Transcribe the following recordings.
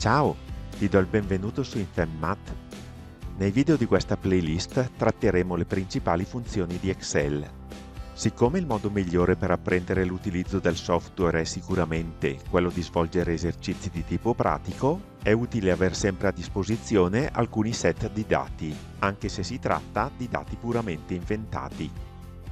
Ciao, ti do il benvenuto su InfemMath. Nei video di questa playlist tratteremo le principali funzioni di Excel. Siccome il modo migliore per apprendere l'utilizzo del software è sicuramente quello di svolgere esercizi di tipo pratico, è utile aver sempre a disposizione alcuni set di dati, anche se si tratta di dati puramente inventati.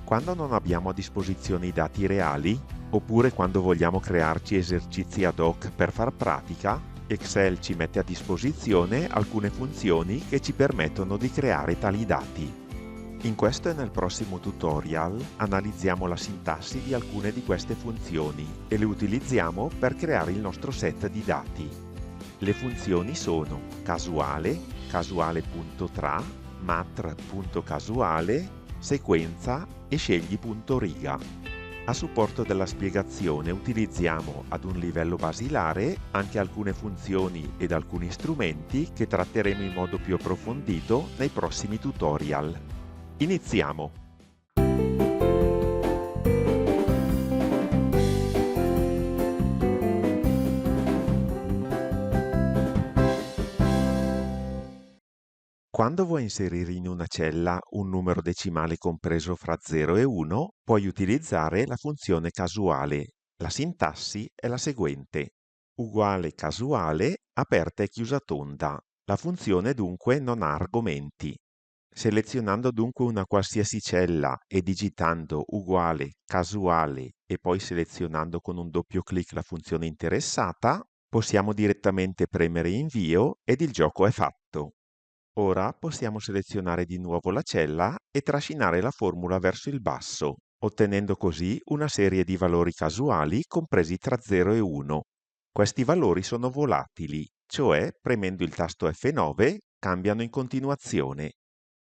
Quando non abbiamo a disposizione i dati reali, oppure quando vogliamo crearci esercizi ad hoc per far pratica, Excel ci mette a disposizione alcune funzioni che ci permettono di creare tali dati. In questo e nel prossimo tutorial analizziamo la sintassi di alcune di queste funzioni e le utilizziamo per creare il nostro set di dati. Le funzioni sono casuale, casuale.tra, matr.casuale, sequenza e scegli.riga. A supporto della spiegazione utilizziamo ad un livello basilare anche alcune funzioni ed alcuni strumenti che tratteremo in modo più approfondito nei prossimi tutorial. Iniziamo! Quando vuoi inserire in una cella un numero decimale compreso fra 0 e 1, puoi utilizzare la funzione casuale. La sintassi è la seguente: uguale casuale, aperta e chiusa tonda. La funzione dunque non ha argomenti. Selezionando dunque una qualsiasi cella e digitando uguale casuale e poi selezionando con un doppio clic la funzione interessata, possiamo direttamente premere invio ed il gioco è fatto. Ora possiamo selezionare di nuovo la cella e trascinare la formula verso il basso, ottenendo così una serie di valori casuali compresi tra 0 e 1. Questi valori sono volatili, cioè premendo il tasto F9 cambiano in continuazione.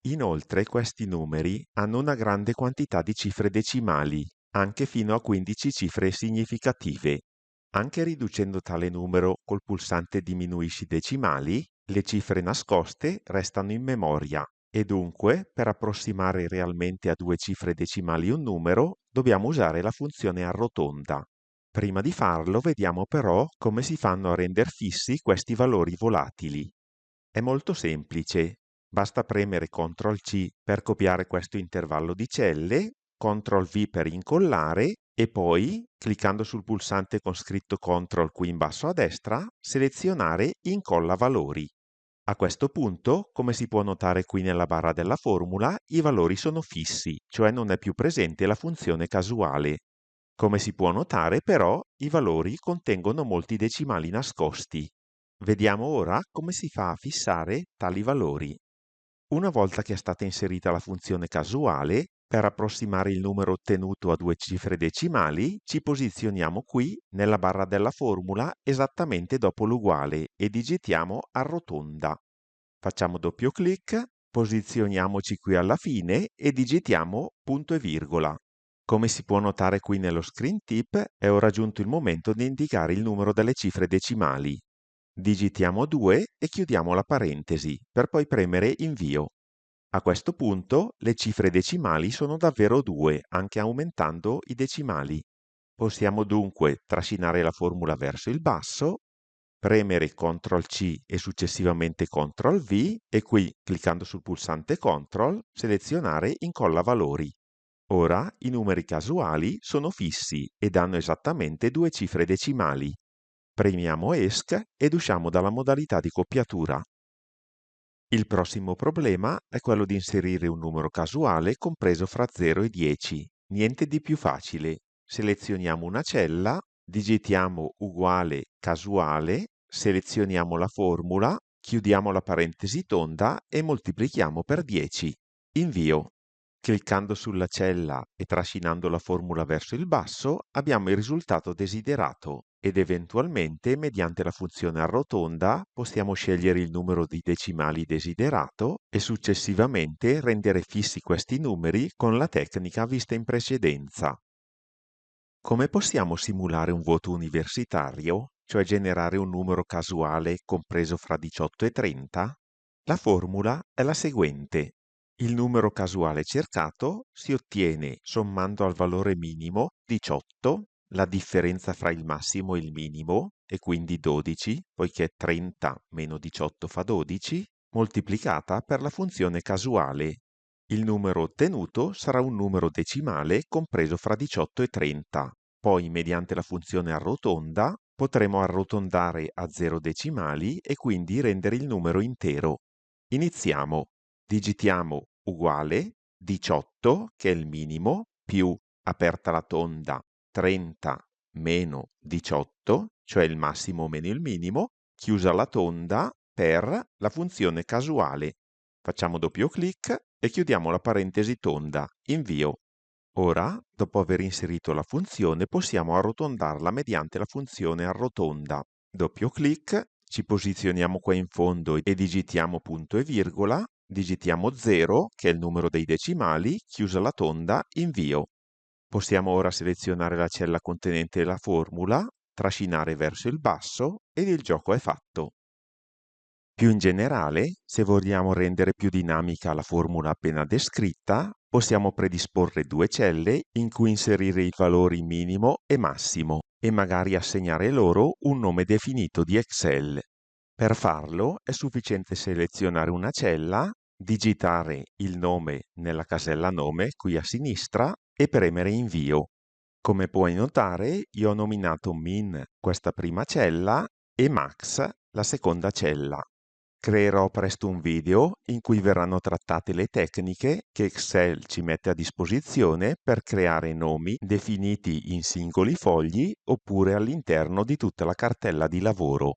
Inoltre questi numeri hanno una grande quantità di cifre decimali, anche fino a 15 cifre significative. Anche riducendo tale numero col pulsante diminuisci decimali, le cifre nascoste restano in memoria e dunque, per approssimare realmente a due cifre decimali un numero, dobbiamo usare la funzione arrotonda. Prima di farlo, vediamo però come si fanno a render fissi questi valori volatili. È molto semplice. Basta premere CTRL-C per copiare questo intervallo di celle, CTRL-V per incollare e poi, cliccando sul pulsante con scritto CTRL qui in basso a destra, selezionare Incolla valori. A questo punto, come si può notare qui nella barra della formula, i valori sono fissi, cioè non è più presente la funzione casuale. Come si può notare, però, i valori contengono molti decimali nascosti. Vediamo ora come si fa a fissare tali valori. Una volta che è stata inserita la funzione casuale, per approssimare il numero ottenuto a due cifre decimali, ci posizioniamo qui nella barra della formula esattamente dopo l'uguale e digitiamo arrotonda. Facciamo doppio clic, posizioniamoci qui alla fine e digitiamo punto e virgola. Come si può notare qui nello screen tip, è ora giunto il momento di indicare il numero delle cifre decimali. Digitiamo 2 e chiudiamo la parentesi, per poi premere invio. A questo punto le cifre decimali sono davvero 2, anche aumentando i decimali. Possiamo dunque trascinare la formula verso il basso, premere CTRL-C e successivamente CTRL-V e qui, cliccando sul pulsante CTRL, selezionare Incolla valori. Ora i numeri casuali sono fissi ed hanno esattamente due cifre decimali. Premiamo ESC ed usciamo dalla modalità di copiatura. Il prossimo problema è quello di inserire un numero casuale compreso fra 0 e 10. Niente di più facile. Selezioniamo una cella, digitiamo uguale casuale, selezioniamo la formula, chiudiamo la parentesi tonda e moltiplichiamo per 10. Invio. Cliccando sulla cella e trascinando la formula verso il basso abbiamo il risultato desiderato ed eventualmente mediante la funzione arrotonda possiamo scegliere il numero di decimali desiderato e successivamente rendere fissi questi numeri con la tecnica vista in precedenza. Come possiamo simulare un voto universitario, cioè generare un numero casuale compreso fra 18 e 30? La formula è la seguente. Il numero casuale cercato si ottiene sommando al valore minimo 18, la differenza fra il massimo e il minimo, e quindi 12, poiché 30 meno 18 fa 12, moltiplicata per la funzione casuale. Il numero ottenuto sarà un numero decimale compreso fra 18 e 30. Poi, mediante la funzione arrotonda, potremo arrotondare a 0 decimali e quindi rendere il numero intero. Iniziamo. Digitiamo uguale 18, che è il minimo, più, aperta la tonda, 30 meno 18, cioè il massimo meno il minimo, chiusa la tonda, per la funzione casuale. Facciamo doppio clic e chiudiamo la parentesi tonda. Invio. Ora, dopo aver inserito la funzione, possiamo arrotondarla mediante la funzione arrotonda. Doppio clic, ci posizioniamo qua in fondo e digitiamo punto e virgola, digitiamo 0, che è il numero dei decimali, chiusa la tonda, invio. Possiamo ora selezionare la cella contenente la formula, trascinare verso il basso ed il gioco è fatto. Più in generale, se vogliamo rendere più dinamica la formula appena descritta, possiamo predisporre due celle in cui inserire i valori minimo e massimo e magari assegnare loro un nome definito di Excel. Per farlo è sufficiente selezionare una cella, digitare il nome nella casella nome qui a sinistra e premere invio. Come puoi notare, io ho nominato Min questa prima cella e Max la seconda cella. Creerò presto un video in cui verranno trattate le tecniche che Excel ci mette a disposizione per creare nomi definiti in singoli fogli oppure all'interno di tutta la cartella di lavoro.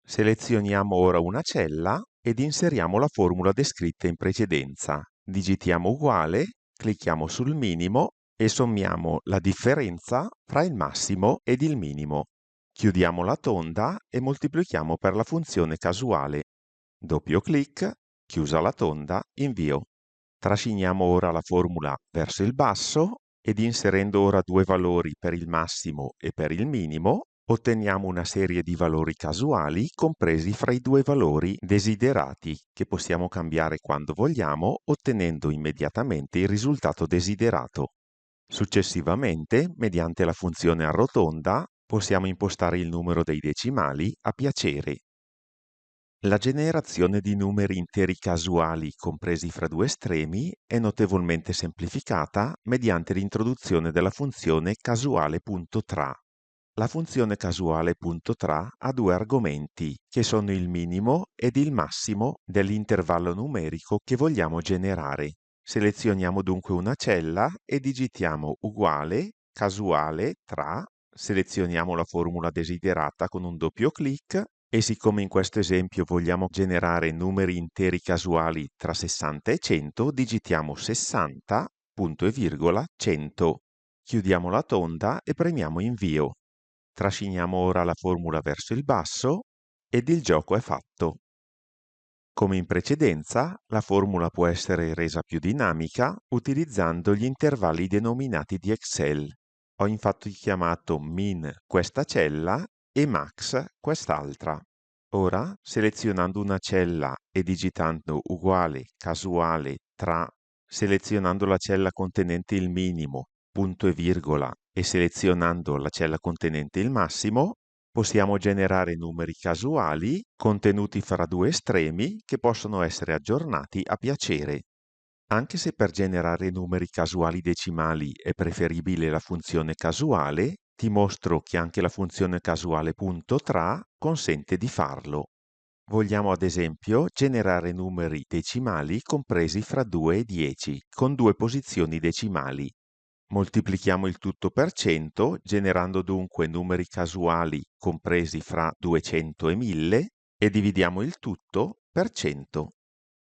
Selezioniamo ora una cella ed inseriamo la formula descritta in precedenza. Digitiamo uguale, clicchiamo sul minimo e sommiamo la differenza fra il massimo ed il minimo. Chiudiamo la tonda e moltiplichiamo per la funzione casuale. Doppio clic, chiusa la tonda, invio. Trasciniamo ora la formula verso il basso ed inserendo ora due valori per il massimo e per il minimo, otteniamo una serie di valori casuali compresi fra i due valori desiderati, che possiamo cambiare quando vogliamo, ottenendo immediatamente il risultato desiderato. Successivamente, mediante la funzione arrotonda, possiamo impostare il numero dei decimali a piacere. La generazione di numeri interi casuali compresi fra due estremi è notevolmente semplificata mediante l'introduzione della funzione casuale.tra. La funzione casuale.tra ha due argomenti, che sono il minimo ed il massimo dell'intervallo numerico che vogliamo generare. Selezioniamo dunque una cella e digitiamo uguale casuale tra, selezioniamo la formula desiderata con un doppio clic e siccome in questo esempio vogliamo generare numeri interi casuali tra 60 e 100, digitiamo 60, punto e virgola, 100. Chiudiamo la tonda e premiamo invio. Trasciniamo ora la formula verso il basso ed il gioco è fatto. Come in precedenza, la formula può essere resa più dinamica utilizzando gli intervalli denominati di Excel. Ho infatti chiamato min questa cella e max quest'altra. Ora, selezionando una cella e digitando uguale casuale tra, selezionando la cella contenente il minimo, punto e virgola, e selezionando la cella contenente il massimo, possiamo generare numeri casuali contenuti fra due estremi che possono essere aggiornati a piacere. Anche se per generare numeri casuali decimali è preferibile la funzione casuale, ti mostro che anche la funzione casuale.tra consente di farlo. Vogliamo ad esempio generare numeri decimali compresi fra 2 e 10, con due posizioni decimali. Moltiplichiamo il tutto per 100, generando dunque numeri casuali compresi fra 200 e 1000 e dividiamo il tutto per 100.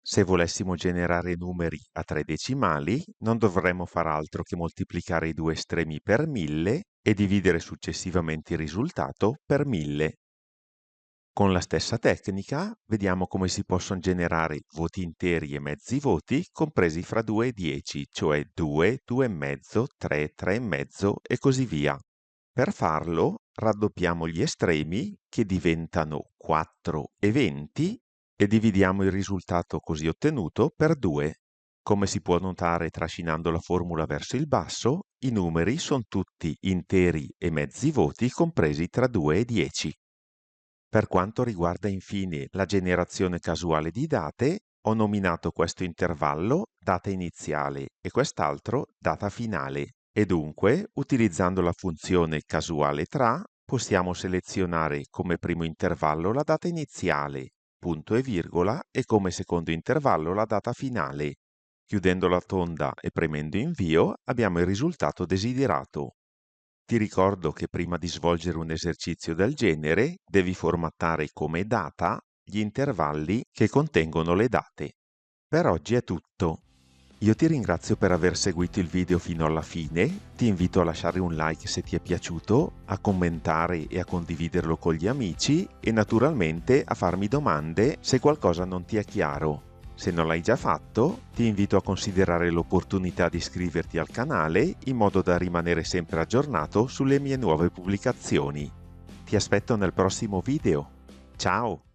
Se volessimo generare numeri a tre decimali, non dovremmo far altro che moltiplicare i due estremi per 1000 e dividere successivamente il risultato per 1000. Con la stessa tecnica, vediamo come si possono generare voti interi e mezzi voti compresi fra 2 e 10, cioè 2, 2,5, 3, 3,5 e così via. Per farlo, raddoppiamo gli estremi, che diventano 4 e 20, e dividiamo il risultato così ottenuto per 2. Come si può notare trascinando la formula verso il basso, i numeri sono tutti interi e mezzi voti compresi tra 2 e 10. Per quanto riguarda infine la generazione casuale di date, ho nominato questo intervallo data iniziale e quest'altro data finale e dunque, utilizzando la funzione casuale tra, possiamo selezionare come primo intervallo la data iniziale, punto e virgola, e come secondo intervallo la data finale. Chiudendo la tonda e premendo invio abbiamo il risultato desiderato. Ti ricordo che prima di svolgere un esercizio del genere devi formattare come data gli intervalli che contengono le date. Per oggi è tutto. Io ti ringrazio per aver seguito il video fino alla fine, ti invito a lasciare un like se ti è piaciuto, a commentare e a condividerlo con gli amici e naturalmente a farmi domande se qualcosa non ti è chiaro. Se non l'hai già fatto, ti invito a considerare l'opportunità di iscriverti al canale in modo da rimanere sempre aggiornato sulle mie nuove pubblicazioni. Ti aspetto nel prossimo video. Ciao!